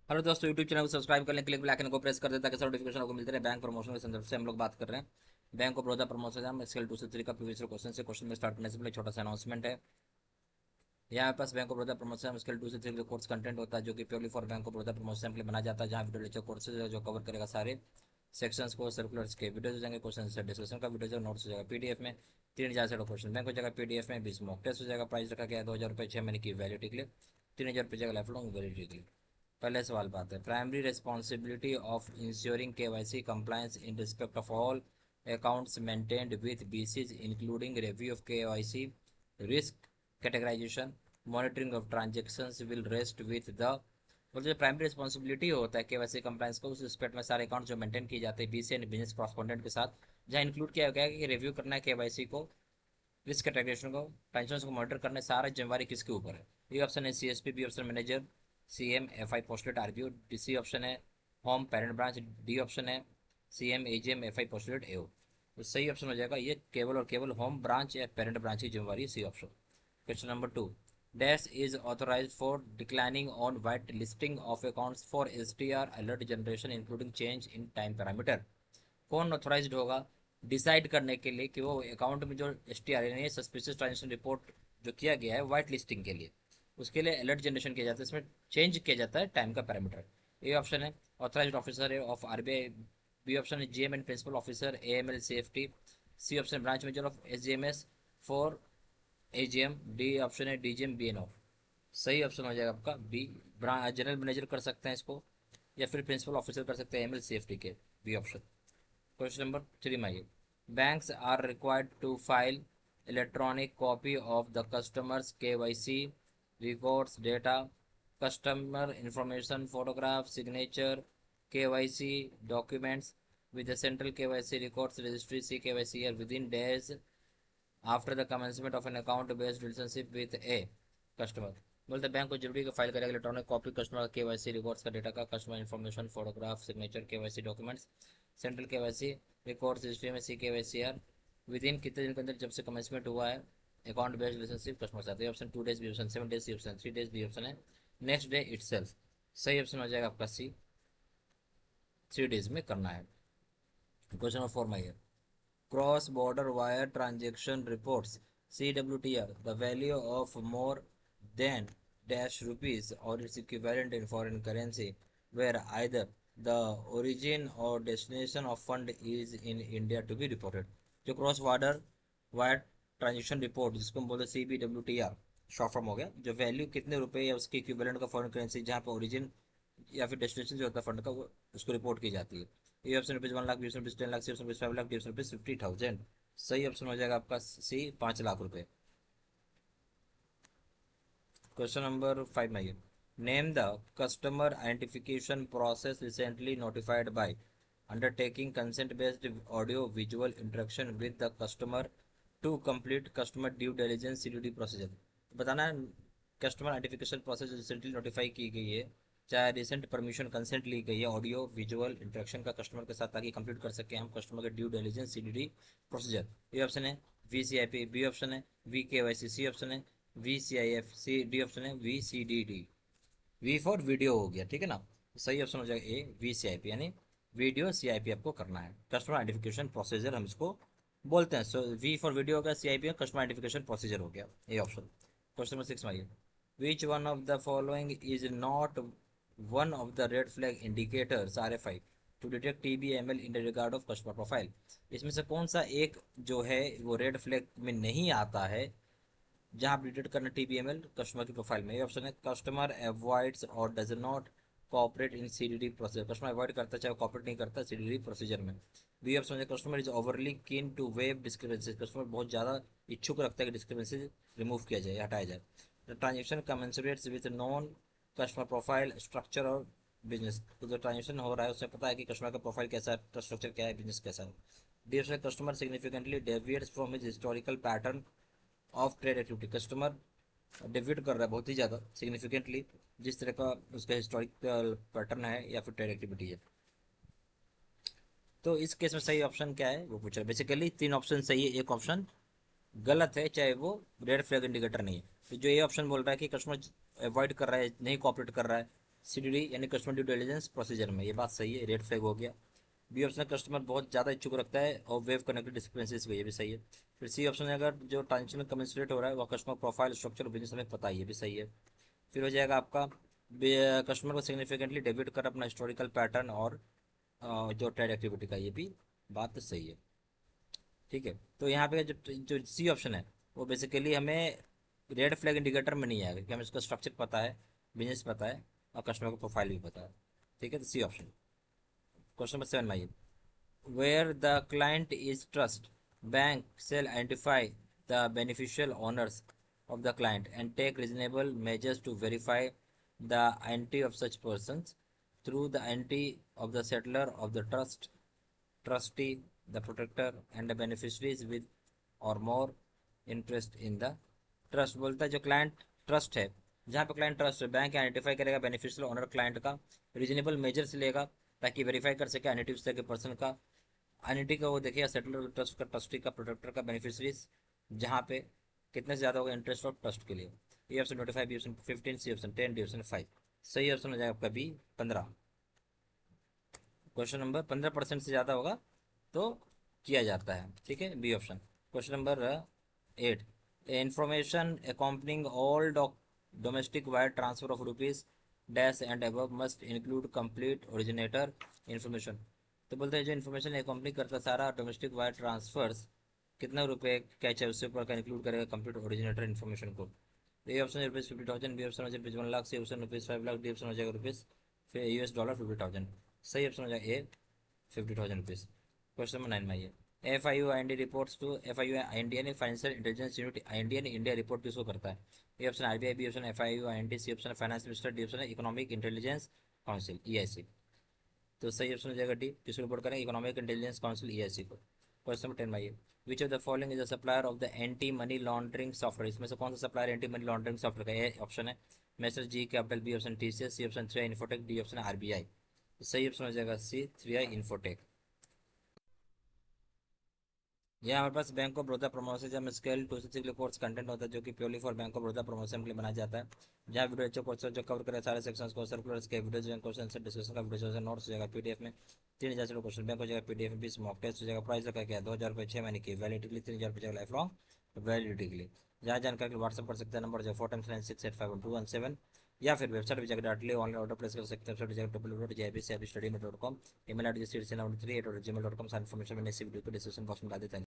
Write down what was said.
Hello दोस्तों, YouTube channel को subscribe करने के लिए बेल आइकन को प्रेस कर दें ताकि सब नोटिफिकेशन आपको मिलते रहे। बैंक प्रमोशन के संदर्भ से हम लोग बात कर रहे हैं। बैंक ऑफ बड़ौदा प्रमोशन हम स्केल 2 से 3 का प्रीवियस क्वेश्चन से क्वेश्चन में स्टार्ट करने से पहले छोटा सा अनाउंसमेंट है। यहाँ पास bank of Baroda promotion scale 2 से 3 का कोर्स कंटेंट होता है जो कि purely for bank of Baroda promotion के लिए बनाया जाता है, जहाँ वीडियो लेक्चर कोर्सेज जो कवर करेगा सारे सेक्शंस को। सर्कुलर्स के वीडियोज हो जाएंगे, क्वेश्चन से डिस्कशन का वीडियो जो नोट्स हो जाएगा पीडीएफ में। 3000 से क्वेश्चन बैंक हो जाएगा पीडीएफ में। 20 मॉक टेस्ट हो जाएगा। प्राइस रखा गया है 2000 रुपये 6 महीने की वैलिडिटी के लिए। 3000 रुपये जाएगा लाइफ लॉन्ग वैलिडिटी के लिए। पहले सवाल बात है, primary responsibility of ensuring KYC compliance in respect of all accounts maintained with BCs including review of KYC, risk categorisation, monitoring of transactions will rest with the. और जो प्राइमरी रिस्पॉन्सिबिलिटी होता है केवाईसी कंप्लायंस को, उस respect में सारे account जो maintain किए जाते हैं बीसी एंड बिजनेस कॉरस्पॉन्डेंट के साथ, जहाँ इंक्लूड किया गया है कि रिव्यू करना है केवाईसी को, रिस्क कैटेगराइजेशन को, ट्रांजेक्शन को मॉनिटर करना है, सारा जिम्मेवारी किसके ऊपर है। ए ऑप्शन है CSP, B option manager, CM FI पोस्टलेट आरबीओ, सी ऑप्शन है home parent branch, D option है सीएम एजीएम एफआई पोस्टलेट एओ। तो सही ऑप्शन हो जाएगा ये केवल और केवल होम ब्रांच या पेरेंट ब्रांच की जिम्मेवारी, C option. Question number 2, dash is authorise for declining on white listing of accounts for STR alert generation including change in time parameter. कौन ऑथोराइज्ड होगा डिसाइड करने के लिए कि वो अकाउंट में जो एस टी आर यानी सस्पिशियस ट्रांजेक्शन रिपोर्ट जो किया गया है वाइट लिस्टिंग के लिए, उसके लिए अलर्ट जनरेशन किया जाता है, इसमें चेंज किया जाता है टाइम का पैरामीटर। ए ऑप्शन है authorised officer of RBI, B option है GM and principal officer AML CFT, C option branch manager of SGMS for AGM, D option है डीजीएम बीएनओ। सही ऑप्शन हो जाएगा आपका बी, जनरल मैनेजर कर सकते हैं इसको, या फिर प्रिंसिपल ऑफिसर कर सकते हैं एएमएल सीएफटी के, बी ऑप्शन। Question number 3 माइए, banks are required to file electronic copy of the customer's KYC records data, customer information, photograph, signature, KYC documents with the central KYC records registry CKYC within days after the commencement of an account based relationship with a customer। बोलते bank को जरूरी का file करेगा electronic copy customer KYC records का data का, customer information, photograph, signature, KYC documents, central KYC records history में C KYC R within कितने दिन के अंदर जब से कमेंसमेंट हुआ है अकाउंट बेस्ड रिलेशनशिप कस्टमर साथ। Option 2 days, B option 7 days, C option 3 days, D option है नेक्स्ट डे इटसेल्फ। सही ऑप्शन हो जाएगा आपका सी, 3 डेज में करना है। क्वेश्चन नंबर 4 माइए, cross border wire transaction reports CWTR the value of more than dash rupees or its equivalent in foreign currency where either the origin or destination of fund is in India to be reported। जो cross border wire transaction report जिसको हम बोलते हैं CBWTR short form हो गया, जो value कितने रुपए या उसके इक्विवेलेंट का फॉरेन करेंसी जहाँ पे ओरिजिन या फिर डेस्टिनेशन जो होता है फंड का वो उसको रिपोर्ट की जाती है। A option rupees 1 lakh, B option rupees 10 lakh, C option rupees 5 lakh, D option rupees 50,000। सही ऑप्शन हो जाएगा आपका सी, 5 लाख रुपए। क्वेश्चन नंबर 5 में name the customer identification process recently notified by undertaking consent based audio visual interaction with the customer to complete customer due diligence CDD procedure. बताना है customer identification process recently notify की गई है, चाहे recent permission consent ली गई है audio visual interaction का customer के साथ ताकि कंप्लीट कर सके हम कस्टमर के ड्यू डिलिजेंस सीडीडी प्रोसीजर। ये ऑप्शन है वीसीआईपी, बी ऑप्शन है वीकेवाईसी, सी ऑप्शन है VCIF, सी डी ऑप्शन है VCDD। वी फॉर वीडियो हो गया, ठीक है ना। सही ऑप्शन हो जाएगा ए VCIP यानी वीडियो CIP आपको करना है, कस्टमर आइडेंटिफिकेशन प्रोसीजर हम इसको बोलते हैं। सो वी फॉर वीडियो हो गया, CIP कस्टमर आइडेंटिफिकेशन प्रोसीजर हो गया, ए ऑप्शन। क्वेश्चन नंबर 6 में आइए, which one of the following is not one of the red flag indicators RFI to detect TBML in regard of customer profile. इसमें से कौन सा एक जो है वो रेड फ्लैग में नहीं आता है जहां आप डिटेक्ट करना TBML कस्टमर की प्रोफाइल में। ये ऑप्शन है कस्टमर अवॉइड्स और does not cooperate in CDD procedure, customer avoid करता है चाहे कोऑपरेट नहीं करता CDD प्रोसीजर में। बी ऑप्शन है customer is overly keen to waive discrepancies, customer बहुत ज़्यादा इच्छुक रखता है कि डिस्क्रिपेंसीज रिमूव किया जाए, हटाया जाए। Transaction commensurates with non customer profile structure और बिजनेस, तो जो ट्रांजेक्शन हो रहा है उसमें पता है कि कस्टमर का प्रोफाइल कैसा है, स्ट्रक्चर क्या है, बिजनेस कैसा है। D option customer significantly deviates from his historical pattern of trade activity, customer deviate कर रहा है बहुत ही ज़्यादा सिग्निफिकेंटली जिस तरह का उसका हिस्टोरिकल पैटर्न है या फिर ट्रेड एक्टिविटी है। तो इस केस में सही ऑप्शन क्या है वो पूछ रहा है। बेसिकली 3 ऑप्शन सही है, एक ऑप्शन गलत है चाहे वो रेड फ्लैग इंडिकेटर नहीं है। तो जो ये ऑप्शन बोल रहा है कि कस्टमर अवॉइड कर रहा है, नहीं कॉपरेट कर रहा है, CDD यानी कस्टमर ड्यू डिलिजेंस प्रोसीजर में, ये बात सही है, रेड फ्लैग हो गया। बी ऑप्शन कस्टमर बहुत ज़्यादा इच्छुक रखता है और वेव कनेक्टेड डिस्क्रिपेंसीज को, ये भी सही है। फिर सी ऑप्शन है अगर जो ट्रांजेक्शन कमेंसुरेट हो रहा है वह कस्टमर प्रोफाइल स्ट्रक्चर बिजनेस हमें पता है, ये भी सही है। फिर हो जाएगा आपका कस्टमर को सिग्निफिकेंटली डेबिट कर अपना हिस्टोरिकल पैटर्न और जो ट्रेड एक्टिविटी का, ये भी बात सही है। ठीक है, तो यहाँ पे जो जो सी ऑप्शन है वो बेसिकली हमें रेड फ्लैग इंडिकेटर में नहीं आएगा, कि हमें इसका स्ट्रक्चर पता है, बिजनेस पता है और कस्टमर का प्रोफाइल भी पता है। ठीक है, तो सी ऑप्शन। क्वेश्चन नंबर 7 में where the client is trust, bank shall identify the beneficial owners of the client and take reasonable measures to verify the identity of such persons through the identity of the settler of the trust, trustee, the protector and the beneficiaries with or more interest in the trust। बोलता है जो client trust है, जहाँ पे client trust है, bank identify करेगा beneficial owner client का, reasonable measures लेगा ताकि वेरीफाई कर सके आइडेंटिटी उस तरह के पर्सन का, आइडेंटिटी का वो देखिएगा, सेटलर ट्रस्ट का, ट्रस्टी का, प्रोटेक्टर का, बेनिफिशरीज, जहाँ पे कितने से ज़्यादा होगा इंटरेस्ट और ट्रस्ट के लिए। A option 25, B option 15, C option 10, D option 5। सही ऑप्शन हो जाएगा आपका बी 15। क्वेश्चन नंबर 15% से ज़्यादा होगा तो किया जाता है। ठीक है, B option. Question number 8, information accompanying all domestic wire transfer of rupees dash and above must include complete originator information। तो बोलते हैं जो इन्फॉर्मेशन एक कंपनी करता सारा डोमेस्टिक वायर ट्रांसफर्स कितना रुपए कैच है उससे ऊपर का इंक्लूड करेगा कंप्लीट ओरिजिनेटर इन्फॉर्मेशन को। A option rupees 50,000, B option हो जाए rupees 1 lakh, C option rupees 5 lakh, D option हो जाएगा रुपीज़ फिर US$ 50,000। सही ऑप्शन हो जाएगा ए 50,000 रुपीज़। क्वेश्चन नंबर 9 में आइए, FIU-IND रिपोर्ट्स टू FIU-IND यानी financial intelligence unit Indian India report किसको करता है। A option RBI, B option FIU-IND, C option finance minister, D option economic intelligence council EIC। तो सही ऑप्शन हो जाएगा डी, किसको रिपोर्ट करेंगे, इकोनॉमिक इंटेलिजेंस काउंसिल EIC को। क्वेश्चन नंबर 10 में आइए, which of the following is the supplier of the anti money laundering software. इसमें से कौन सा supplier anti money laundering software का। ए ऑप्शन है message G capital, B option TCS, C option 3i infotech, D option RBI। तो सही option हो जाएगा सी 3i इन्फोटेक। यह हमारे पास बैंक ऑफ बड़ौदा प्रमोशन जब स्केल 2 से 6 के लिए कोर्स कंटेंट होता है जो कि purely for bank of Baroda promotion के लिए बनाया जाता है, जहाँ वीडियो लेक्चर कोर्स जो कवर करे सारे सेक्शंस को, सर्कुलर्स के वीडियोज एंड क्वेश्चन से डिस्कशन का वीडियो नोट्स हो जाएगा PDF में। 3,000 से क्वेश्चन बैंक हो जाएगा PDF में, 20 मॉक टेस्ट हो जाएगा। प्राइस रखा गया 2,000 रुपये 6 महीने की वैलिडिटी के लिए, 3,000 रुपये लाइफ लॉन्ग वैलिडिटी के लिए। जहाँ जानकारी के लिए व्हाट्सअप कर सकते हैं, नंबर जो 4 या फिर वेबसाइट पर जाकर डायरेक्टली ऑनलाइन ऑर्डर प्लेस कर सकते हैं। वेबसाइट जाकर www.jibcstudymet.com, email ID 3 सारी इन्फॉर्मेशन मैंने इसी वीडियो को डिस्क्रिप्शन बॉक्स में डाल देता है।